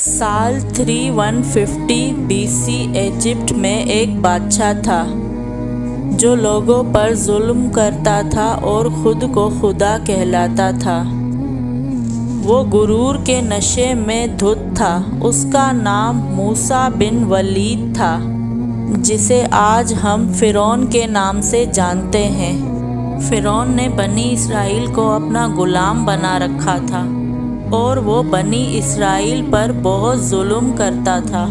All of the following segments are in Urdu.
سال 3150 BC ایجپٹ میں ایک بادشاہ تھا جو لوگوں پر ظلم کرتا تھا اور خود کو خدا کہلاتا تھا۔ وہ غرور کے نشے میں دھت تھا۔ اس کا نام موسیٰ بن ولید تھا، جسے آج ہم فرعون کے نام سے جانتے ہیں۔ فرعون نے بنی اسرائیل کو اپنا غلام بنا رکھا تھا اور وہ بنی اسرائیل پر بہت ظلم کرتا تھا۔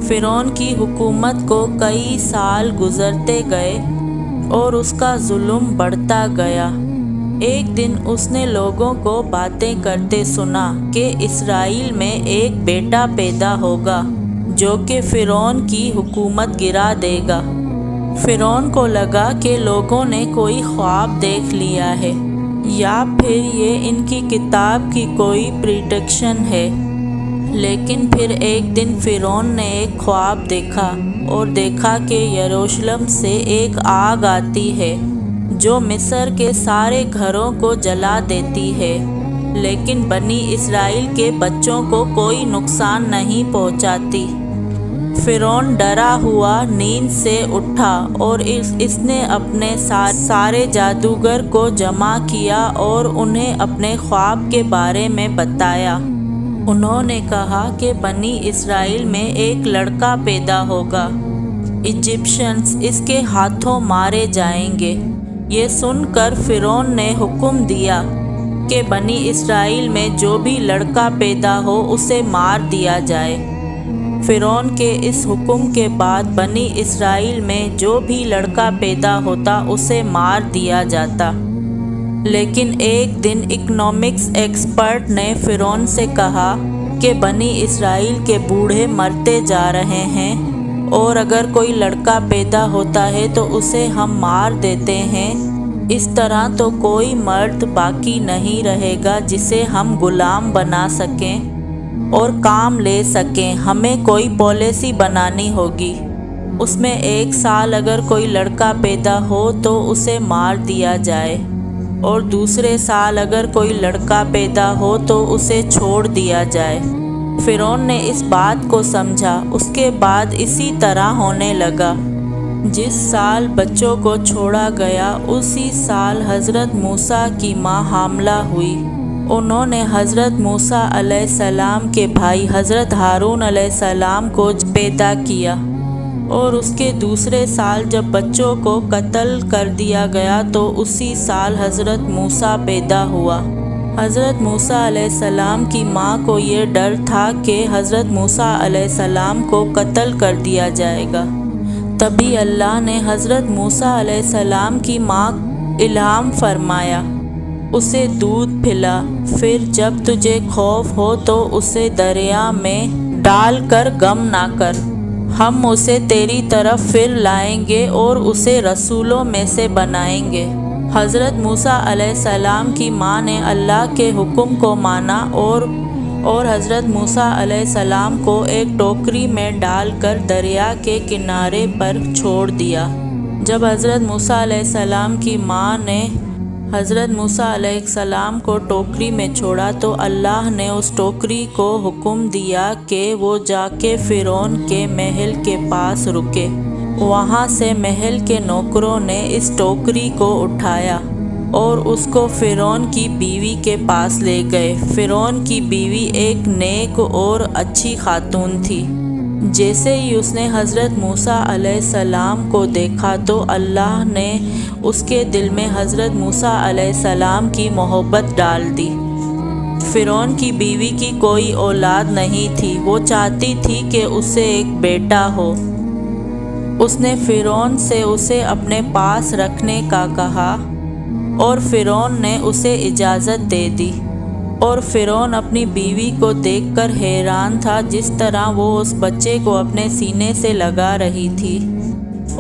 فرعون کی حکومت کو کئی سال گزرتے گئے اور اس کا ظلم بڑھتا گیا۔ ایک دن اس نے لوگوں کو باتیں کرتے سنا کہ اسرائیل میں ایک بیٹا پیدا ہوگا جو کہ فرعون کی حکومت گرا دے گا۔ فرعون کو لگا کہ لوگوں نے کوئی خواب دیکھ لیا ہے یا پھر یہ ان کی کتاب کی کوئی پریڈکشن ہے۔ لیکن پھر ایک دن فرعون نے ایک خواب دیکھا اور دیکھا کہ یروشلم سے ایک آگ آتی ہے جو مصر کے سارے گھروں کو جلا دیتی ہے، لیکن بنی اسرائیل کے بچوں کو کوئی نقصان نہیں پہنچاتی۔ فرعون ڈرا ہوا نیند سے اٹھا اور اس نے اپنے سارے جادوگر کو جمع کیا اور انہیں اپنے خواب کے بارے میں بتایا۔ انہوں نے کہا کہ بنی اسرائیل میں ایک لڑکا پیدا ہوگا، ایجپشنز اس کے ہاتھوں مارے جائیں گے۔ یہ سن کر فرعون نے حکم دیا کہ بنی اسرائیل میں جو بھی لڑکا پیدا ہو اسے مار دیا جائے۔ فرعون کے اس حکم کے بعد بنی اسرائیل میں جو بھی لڑکا پیدا ہوتا اسے مار دیا جاتا۔ لیکن ایک دن اکنامکس ایکسپرٹ نے فرعون سے کہا کہ بنی اسرائیل کے بوڑھے مرتے جا رہے ہیں اور اگر کوئی لڑکا پیدا ہوتا ہے تو اسے ہم مار دیتے ہیں، اس طرح تو کوئی مرد باقی نہیں رہے گا جسے ہم غلام بنا سکیں اور کام لے سکیں۔ ہمیں کوئی پالیسی بنانی ہوگی، اس میں ایک سال اگر کوئی لڑکا پیدا ہو تو اسے مار دیا جائے اور دوسرے سال اگر کوئی لڑکا پیدا ہو تو اسے چھوڑ دیا جائے۔ فرعون نے اس بات کو سمجھا۔ اس کے بعد اسی طرح ہونے لگا۔ جس سال بچوں کو چھوڑا گیا اسی سال حضرت موسیٰ کی ماں حاملہ ہوئی۔ انہوں نے حضرت موسیٰ علیہ السلام کے بھائی حضرت ہارون علیہ السلام کو پیدا کیا، اور اس کے دوسرے سال جب بچوں کو قتل کر دیا گیا تو اسی سال حضرت موسیٰ پیدا ہوا۔ حضرت موسیٰ علیہ السلام کی ماں کو یہ ڈر تھا کہ حضرت موسیٰ علیہ السلام کو قتل کر دیا جائے گا۔ تبھی اللہ نے حضرت موسیٰ علیہ السلام کی ماں الہام فرمایا، اسے دودھ پلا، پھر جب تجھے خوف ہو تو اسے دریا میں ڈال کر غم نہ کر، ہم اسے تیری طرف پھر لائیں گے اور اسے رسولوں میں سے بنائیں گے۔ حضرت موسیٰ علیہ السلام کی ماں نے اللہ کے حکم کو مانا اور حضرت موسیٰ علیہ السلام کو ایک ٹوکری میں ڈال کر دریا کے کنارے پر چھوڑ دیا۔ جب حضرت موسیٰ علیہ السلام کی ماں نے حضرت موسیٰ علیہ السلام کو ٹوکری میں چھوڑا تو اللہ نے اس ٹوکری کو حکم دیا کہ وہ جا کے فرعون کے محل کے پاس رکے۔ وہاں سے محل کے نوکروں نے اس ٹوکری کو اٹھایا اور اس کو فرعون کی بیوی کے پاس لے گئے۔ فرعون کی بیوی ایک نیک اور اچھی خاتون تھی۔ جیسے ہی اس نے حضرت موسیٰ علیہ السلام کو دیکھا تو اللہ نے اس کے دل میں حضرت موسیٰ علیہ السلام کی محبت ڈال دی۔ فرعون کی بیوی کی کوئی اولاد نہیں تھی، وہ چاہتی تھی کہ اسے ایک بیٹا ہو۔ اس نے فرعون سے اسے اپنے پاس رکھنے کا کہا اور فرعون نے اسے اجازت دے دی، اور فرعون اپنی بیوی کو دیکھ کر حیران تھا، جس طرح وہ اس بچے کو اپنے سینے سے لگا رہی تھی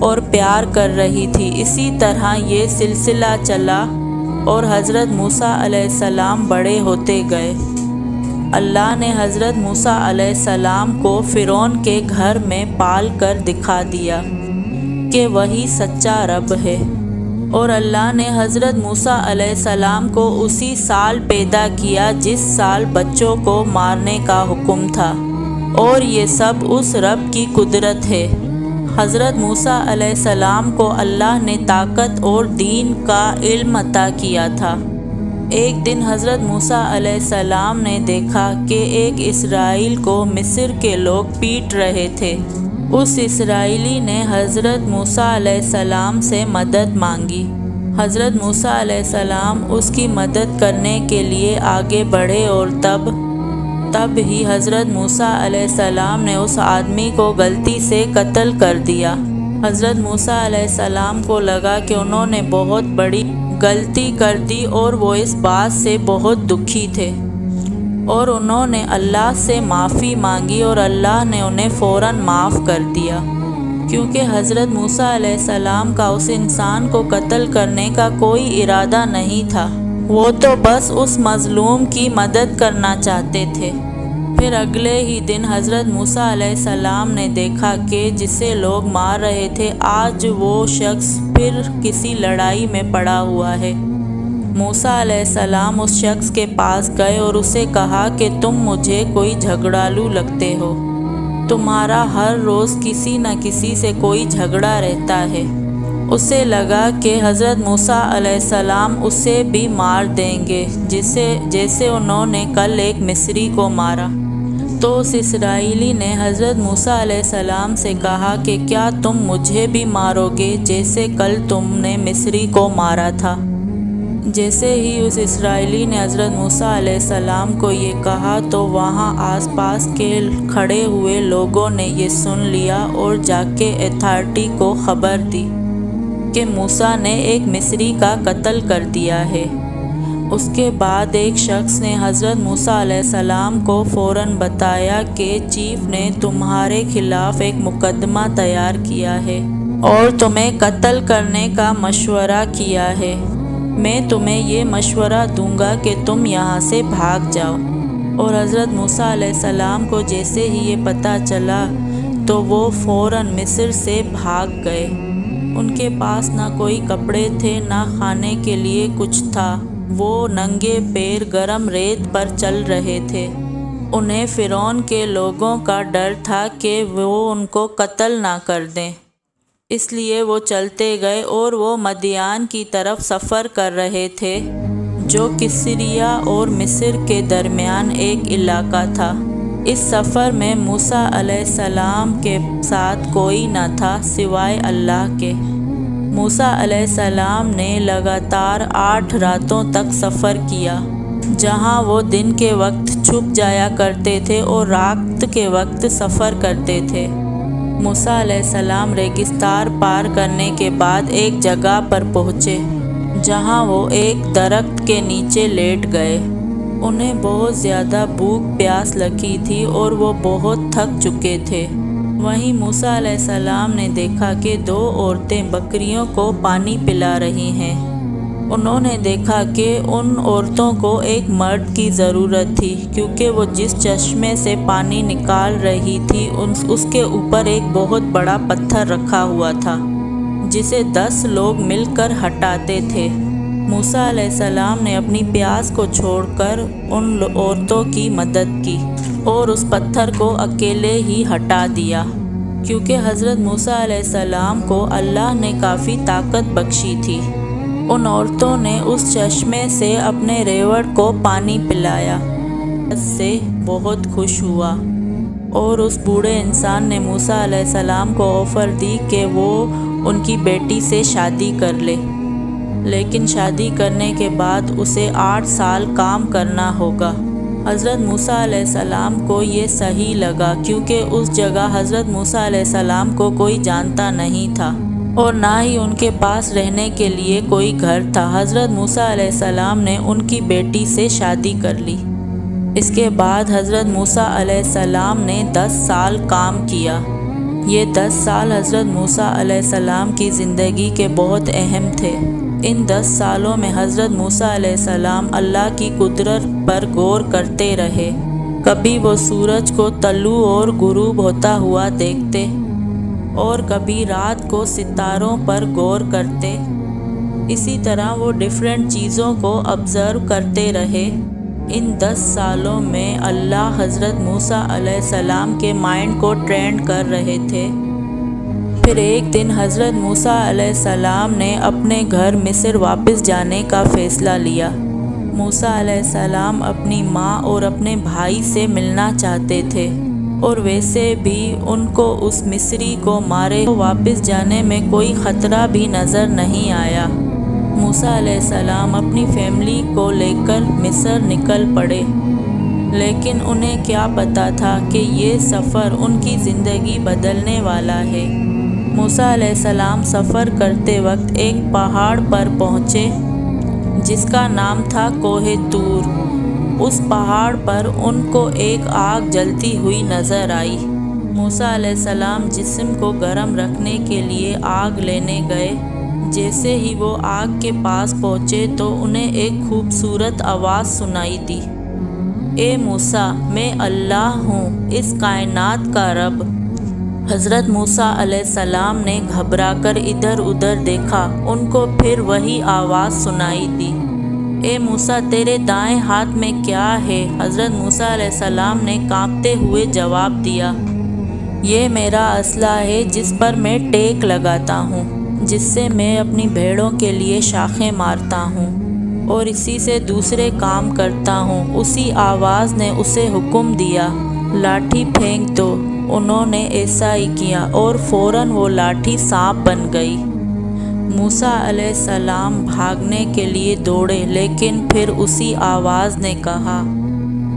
اور پیار کر رہی تھی۔ اسی طرح یہ سلسلہ چلا اور حضرت موسیٰ علیہ السلام بڑے ہوتے گئے۔ اللہ نے حضرت موسیٰ علیہ السلام کو فرعون کے گھر میں پال کر دکھا دیا کہ وہی سچا رب ہے، اور اللہ نے حضرت موسیٰ علیہ السلام کو اسی سال پیدا کیا جس سال بچوں کو مارنے کا حکم تھا، اور یہ سب اس رب کی قدرت ہے۔ حضرت موسیٰ علیہ السلام کو اللہ نے طاقت اور دین کا علم عطا کیا تھا۔ ایک دن حضرت موسیٰ علیہ السلام نے دیکھا کہ ایک اسرائیل کو مصر کے لوگ پیٹ رہے تھے۔ اس اسرائیلی نے حضرت موسیٰ علیہ السلام سے مدد مانگی۔ حضرت موسیٰ علیہ السلام اس کی مدد کرنے کے لیے آگے بڑھے، اور تب ہی حضرت موسیٰ علیہ السلام نے اس آدمی کو غلطی سے قتل کر دیا۔ حضرت موسیٰ علیہ السلام کو لگا کہ انہوں نے بہت بڑی غلطی کر دی، اور وہ اس بات سے بہت دکھی تھے، اور انہوں نے اللہ سے معافی مانگی، اور اللہ نے انہیں فوراً معاف کر دیا، کیونکہ حضرت موسیٰ علیہ السلام کا اس انسان کو قتل کرنے کا کوئی ارادہ نہیں تھا، وہ تو بس اس مظلوم کی مدد کرنا چاہتے تھے۔ پھر اگلے ہی دن حضرت موسیٰ علیہ السلام نے دیکھا کہ جسے لوگ مار رہے تھے آج وہ شخص پھر کسی لڑائی میں پڑا ہوا ہے۔ موسیٰ علیہ السلام اس شخص کے پاس گئے اور اسے کہا کہ تم مجھے کوئی جھگڑالو لگتے ہو، تمہارا ہر روز کسی نہ کسی سے کوئی جھگڑا رہتا ہے۔ اسے لگا کہ حضرت موسیٰ علیہ السلام اسے بھی مار دیں گے جیسے انہوں نے کل ایک مصری کو مارا۔ تو اس اسرائیلی نے حضرت موسیٰ علیہ السلام سے کہا کہ کیا تم مجھے بھی مارو گے جیسے کل تم نے مصری کو مارا تھا؟ جیسے ہی اس اسرائیلی نے حضرت موسیٰ علیہ السلام کو یہ کہا تو وہاں آس پاس کے کھڑے ہوئے لوگوں نے یہ سن لیا اور جا کے اتھارٹی کو خبر دی کہ موسیٰ نے ایک مصری کا قتل کر دیا ہے۔ اس کے بعد ایک شخص نے حضرت موسیٰ علیہ السلام کو فوراً بتایا کہ چیف نے تمہارے خلاف ایک مقدمہ تیار کیا ہے اور تمہیں قتل کرنے کا مشورہ کیا ہے۔ میں تمہیں یہ مشورہ دوں گا کہ تم یہاں سے بھاگ جاؤ۔ اور حضرت موسیٰ علیہ السلام کو جیسے ہی یہ پتہ چلا تو وہ فوراً مصر سے بھاگ گئے۔ ان کے پاس نہ کوئی کپڑے تھے نہ کھانے کے لیے کچھ تھا، وہ ننگے پیر گرم ریت پر چل رہے تھے۔ انہیں فرعون کے لوگوں کا ڈر تھا کہ وہ ان کو قتل نہ کر دیں، اس لیے وہ چلتے گئے اور وہ مدین کی طرف سفر کر رہے تھے جو کسریا اور مصر کے درمیان ایک علاقہ تھا۔ اس سفر میں موسیٰ علیہ السلام کے ساتھ کوئی نہ تھا سوائے اللہ کے۔ موسیٰ علیہ السلام نے لگاتار 8 راتوں تک سفر کیا، جہاں وہ دن کے وقت چھپ جایا کرتے تھے اور رات کے وقت سفر کرتے تھے۔ موسیٰ علیہ السلام ریگستان پار کرنے کے بعد ایک جگہ پر پہنچے جہاں وہ ایک درخت کے نیچے لیٹ گئے۔ انہیں بہت زیادہ بھوک پیاس لگی تھی اور وہ بہت تھک چکے تھے۔ وہیں موسیٰ علیہ السلام نے دیکھا کہ 2 عورتیں بکریوں کو پانی پلا رہی ہیں۔ انہوں نے دیکھا کہ ان عورتوں کو ایک مرد کی ضرورت تھی، کیونکہ وہ جس چشمے سے پانی نکال رہی تھی اس کے اوپر ایک بہت بڑا پتھر رکھا ہوا تھا جسے 10 لوگ مل کر ہٹاتے تھے۔ موسیٰ علیہ السلام نے اپنی پیاس کو چھوڑ کر ان عورتوں کی مدد کی اور اس پتھر کو اکیلے ہی ہٹا دیا، کیونکہ حضرت موسیٰ علیہ السلام کو اللہ نے کافی طاقت بخشی تھی۔ ان عورتوں نے اس چشمے سے اپنے ریوڑ کو پانی پلایا، اس سے بہت خوش ہوا، اور اس بوڑھے انسان نے موسیٰ علیہ السلام کو آفر دی کہ وہ ان کی بیٹی سے شادی کر لے، لیکن شادی کرنے کے بعد اسے 8 سال کام کرنا ہوگا۔ حضرت موسیٰ علیہ السلام کو یہ صحیح لگا، کیونکہ اس جگہ حضرت موسیٰ علیہ السلام کو کوئی جانتا نہیں تھا اور نہ ہی ان کے پاس رہنے کے لیے کوئی گھر تھا۔ حضرت موسیٰ علیہ السلام نے ان کی بیٹی سے شادی کر لی۔ اس کے بعد حضرت موسیٰ علیہ السلام نے 10 سال کام کیا۔ یہ 10 سال حضرت موسیٰ علیہ السلام کی زندگی کے بہت اہم تھے۔ ان 10 سالوں میں حضرت موسیٰ علیہ السلام اللہ کی قدرت پر غور کرتے رہے۔ کبھی وہ سورج کو طلوع اور غروب ہوتا ہوا دیکھتے اور کبھی رات کو ستاروں پر غور کرتے اسی طرح وہ ڈیفرنٹ چیزوں کو آبزرو کرتے رہے۔ ان 10 سالوں میں اللہ حضرت موسیٰ علیہ السلام کے مائنڈ کو ٹرینڈ کر رہے تھے۔ پھر ایک دن حضرت موسیٰ علیہ السلام نے اپنے گھر مصر واپس جانے کا فیصلہ لیا۔ موسیٰ علیہ السلام اپنی ماں اور اپنے بھائی سے ملنا چاہتے تھے، اور ویسے بھی ان کو اس مصری کو مارے واپس جانے میں کوئی خطرہ بھی نظر نہیں آیا۔ موسیٰ علیہ السلام اپنی فیملی کو لے کر مصر نکل پڑے، لیکن انہیں کیا پتہ تھا کہ یہ سفر ان کی زندگی بدلنے والا ہے۔ موسیٰ علیہ السلام سفر کرتے وقت ایک پہاڑ پر پہنچے جس کا نام تھا کوہ طور۔ اس پہاڑ پر ان کو ایک آگ جلتی ہوئی نظر آئی۔ موسیٰ علیہ السلام جسم کو گرم رکھنے کے لیے آگ لینے گئے۔ جیسے ہی وہ آگ کے پاس پہنچے تو انہیں ایک خوبصورت آواز سنائی دی، اے موسیٰ، میں اللہ ہوں، اس کائنات کا رب۔ حضرت موسیٰ علیہ السلام نے گھبرا کر ادھر ادھر دیکھا، ان کو پھر وہی آواز سنائی دی، اے موسیٰ، تیرے دائیں ہاتھ میں کیا ہے؟ حضرت موسیٰ علیہ السلام نے کانپتے ہوئے جواب دیا، یہ میرا اسلحہ ہے جس پر میں ٹیک لگاتا ہوں، جس سے میں اپنی بھیڑوں کے لیے شاخیں مارتا ہوں اور اسی سے دوسرے کام کرتا ہوں۔ اسی آواز نے اسے حکم دیا، لاٹھی پھینک دو۔ انہوں نے ایسا ہی کیا اور فوراً وہ لاٹھی سانپ بن گئی۔ موسیٰ علیہ السلام بھاگنے کے لیے دوڑے، لیکن پھر اسی آواز نے کہا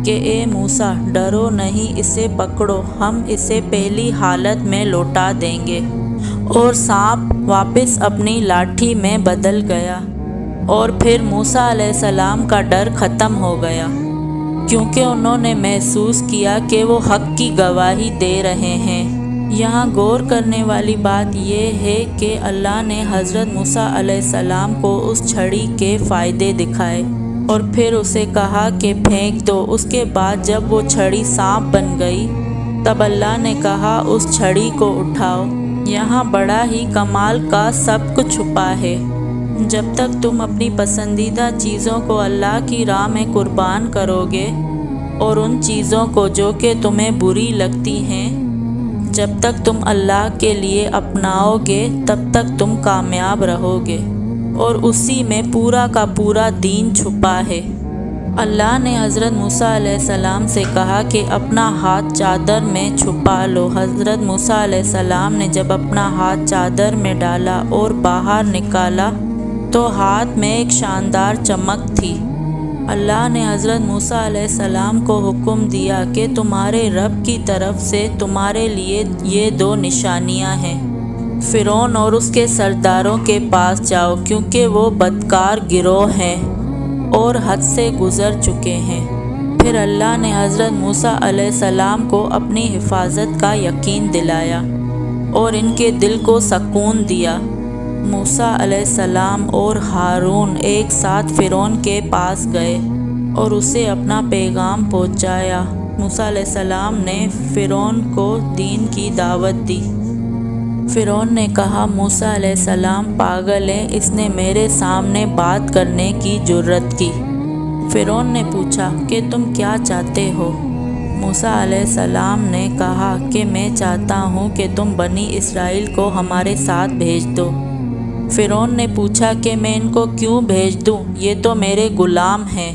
کہ اے موسیٰ، ڈرو نہیں، اسے پکڑو، ہم اسے پہلی حالت میں لوٹا دیں گے۔ اور سانپ واپس اپنی لاٹھی میں بدل گیا، اور پھر موسیٰ علیہ السلام کا ڈر ختم ہو گیا، کیونکہ انہوں نے محسوس کیا کہ وہ حق کی گواہی دے رہے ہیں۔ یہاں غور کرنے والی بات یہ ہے کہ اللہ نے حضرت موسیٰ علیہ السلام کو اس چھڑی کے فائدے دکھائے اور پھر اسے کہا کہ پھینک دو۔ اس کے بعد جب وہ چھڑی سانپ بن گئی تب اللہ نے کہا اس چھڑی کو اٹھاؤ۔ یہاں بڑا ہی کمال کا سب کچھ چھپا ہے۔ جب تک تم اپنی پسندیدہ چیزوں کو اللہ کی راہ میں قربان کرو گے اور ان چیزوں کو جو کہ تمہیں بری لگتی ہیں، جب تک تم اللہ کے لیے اپناؤ گے تب تک تم کامیاب رہو گے، اور اسی میں پورا کا پورا دین چھپا ہے۔ اللہ نے حضرت موسیٰ علیہ السلام سے کہا کہ اپنا ہاتھ چادر میں چھپا لو۔ حضرت موسیٰ علیہ السلام نے جب اپنا ہاتھ چادر میں ڈالا اور باہر نکالا تو ہاتھ میں ایک شاندار چمک تھی۔ اللہ نے حضرت موسیٰ علیہ السلام کو حکم دیا کہ تمہارے رب کی طرف سے تمہارے لیے یہ 2 نشانیاں ہیں، فرعون اور اس کے سرداروں کے پاس جاؤ، کیونکہ وہ بدکار گروہ ہیں اور حد سے گزر چکے ہیں۔ پھر اللہ نے حضرت موسیٰ علیہ السلام کو اپنی حفاظت کا یقین دلایا اور ان کے دل کو سکون دیا۔ موسیٰ علیہ السلام اور ہارون ایک ساتھ فرعون کے پاس گئے اور اسے اپنا پیغام پہنچایا۔ موسیٰ علیہ السلام نے فرعون کو دین کی دعوت دی۔ فرعون نے کہا، موسیٰ علیہ السلام پاگل ہے، اس نے میرے سامنے بات کرنے کی جرأت کی۔ فرعون نے پوچھا کہ تم کیا چاہتے ہو؟ موسیٰ علیہ السلام نے کہا کہ میں چاہتا ہوں کہ تم بنی اسرائیل کو ہمارے ساتھ بھیج دو۔ فرعون نے پوچھا کہ میں ان کو کیوں بھیج دوں؟ یہ تو میرے غلام ہیں۔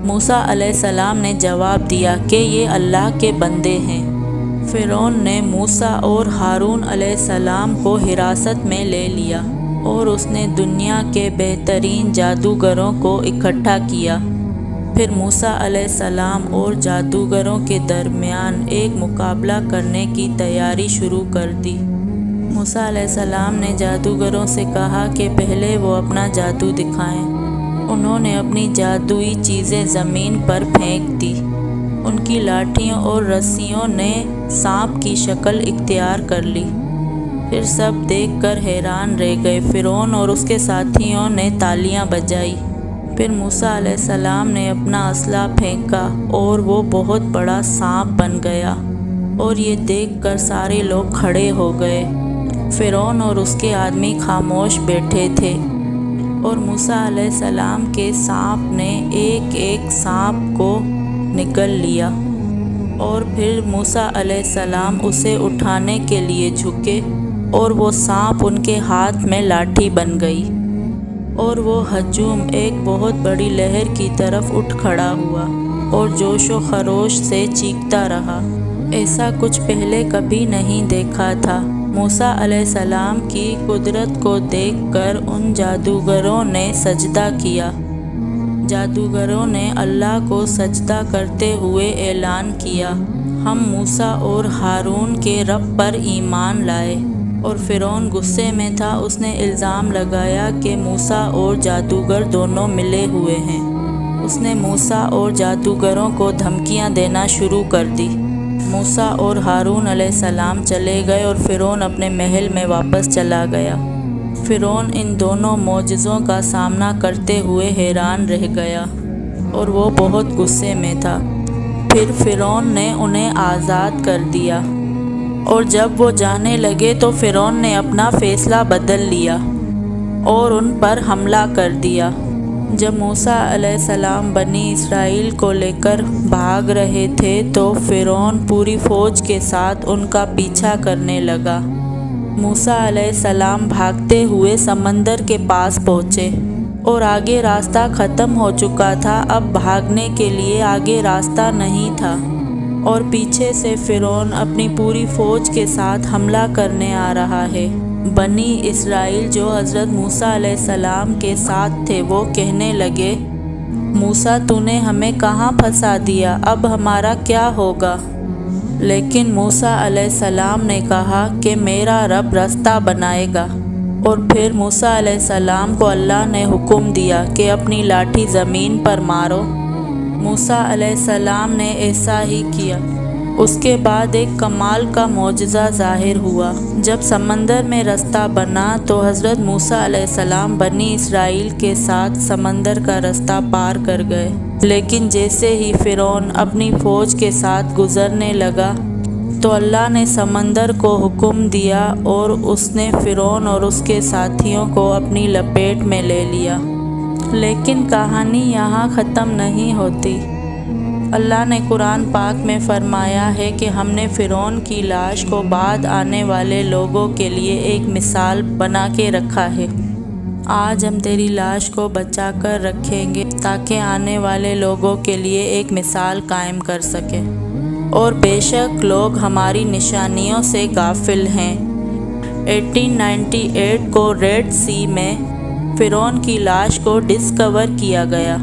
موسیٰ علیہ السلام نے جواب دیا کہ یہ اللہ کے بندے ہیں۔ فرعون نے موسیٰ اور ہارون علیہ السلام کو حراست میں لے لیا اور اس نے دنیا کے بہترین جادوگروں کو اکٹھا کیا۔ پھر موسیٰ علیہ السلام اور جادوگروں کے درمیان ایک مقابلہ کرنے کی تیاری شروع کر دی۔ موسیٰ علیہ السلام نے جادوگروں سے کہا کہ پہلے وہ اپنا جادو دکھائیں۔ انہوں نے اپنی جادوئی چیزیں زمین پر پھینک دی۔ ان کی لاٹھیوں اور رسیوں نے سانپ کی شکل اختیار کر لی۔ پھر سب دیکھ کر حیران رہ گئے۔ فرعون اور اس کے ساتھیوں نے تالیاں بجائی۔ پھر موسیٰ علیہ السلام نے اپنا اسلحہ پھینکا اور وہ بہت بڑا سانپ بن گیا، اور یہ دیکھ کر سارے لوگ کھڑے ہو گئے۔ فرعون اور اس کے آدمی خاموش بیٹھے تھے۔ اور موسیٰ علیہ السلام کے سانپ نے ایک ایک سانپ کو نگل لیا، اور پھر موسیٰ علیہ السلام اسے اٹھانے کے لیے جھکے اور وہ سانپ ان کے ہاتھ میں لاٹھی بن گئی، اور وہ ہجوم ایک بہت بڑی لہر کی طرف اٹھ کھڑا ہوا اور جوش و خروش سے چیختا رہا۔ ایسا کچھ پہلے کبھی نہیں دیکھا تھا۔ موسیٰ علیہ السلام کی قدرت کو دیکھ کر ان جادوگروں نے سجدہ کیا۔ جادوگروں نے اللہ کو سجدہ کرتے ہوئے اعلان کیا، ہم موسیٰ اور ہارون کے رب پر ایمان لائے۔ اور فرعون غصے میں تھا، اس نے الزام لگایا کہ موسیٰ اور جادوگر دونوں ملے ہوئے ہیں۔ اس نے موسیٰ اور جادوگروں کو دھمکیاں دینا شروع کر دی۔ موسیٰ اور ہارون علیہ السلام چلے گئے اور فرعون اپنے محل میں واپس چلا گیا۔ فرعون ان دونوں معجزوں کا سامنا کرتے ہوئے حیران رہ گیا اور وہ بہت غصے میں تھا۔ پھر فرعون نے انہیں آزاد کر دیا، اور جب وہ جانے لگے تو فرعون نے اپنا فیصلہ بدل لیا اور ان پر حملہ کر دیا۔ جب موسیٰ علیہ السلام بنی اسرائیل کو لے کر بھاگ رہے تھے تو فرعون پوری فوج کے ساتھ ان کا پیچھا کرنے لگا۔ موسیٰ علیہ السلام بھاگتے ہوئے سمندر کے پاس پہنچے اور آگے راستہ ختم ہو چکا تھا، اب بھاگنے کے لیے آگے راستہ نہیں تھا، اور پیچھے سے فرعون اپنی پوری فوج کے ساتھ حملہ کرنے آ رہا ہے۔ بنی اسرائیل جو حضرت موسیٰ علیہ السلام کے ساتھ تھے وہ کہنے لگے، موسیٰ تو نے ہمیں کہاں پھنسا دیا، اب ہمارا کیا ہوگا؟ لیکن موسیٰ علیہ السلام نے کہا کہ میرا رب راستہ بنائے گا۔ اور پھر موسیٰ علیہ السلام کو اللہ نے حکم دیا کہ اپنی لاٹھی زمین پر مارو۔ موسیٰ علیہ السلام نے ایسا ہی کیا۔ اس کے بعد ایک کمال کا معجزہ ظاہر ہوا۔ جب سمندر میں راستہ بنا تو حضرت موسیٰ علیہ السلام بنی اسرائیل کے ساتھ سمندر کا راستہ پار کر گئے، لیکن جیسے ہی فرعون اپنی فوج کے ساتھ گزرنے لگا تو اللہ نے سمندر کو حکم دیا اور اس نے فرعون اور اس کے ساتھیوں کو اپنی لپیٹ میں لے لیا۔ لیکن کہانی یہاں ختم نہیں ہوتی۔ اللہ نے قرآن پاک میں فرمایا ہے کہ ہم نے فرعون کی لاش کو بعد آنے والے لوگوں کے لیے ایک مثال بنا کے رکھا ہے۔ آج ہم تیری لاش کو بچا کر رکھیں گے تاکہ آنے والے لوگوں کے لیے ایک مثال قائم کر سکیں، اور بے شک لوگ ہماری نشانیوں سے غافل ہیں۔ 1898 کو ریڈ سی میں فرعون کی لاش کو ڈسکور کیا گیا،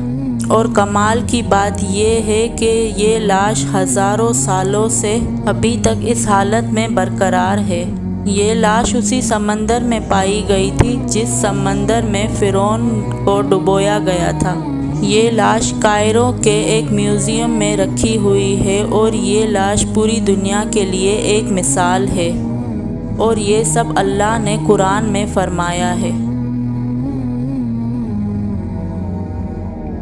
اور کمال کی بات یہ ہے کہ یہ لاش ہزاروں سالوں سے ابھی تک اس حالت میں برقرار ہے۔ یہ لاش اسی سمندر میں پائی گئی تھی جس سمندر میں فرعون کو ڈبویا گیا تھا۔ یہ لاش کائرو کے ایک میوزیم میں رکھی ہوئی ہے، اور یہ لاش پوری دنیا کے لیے ایک مثال ہے، اور یہ سب اللہ نے قرآن میں فرمایا ہے۔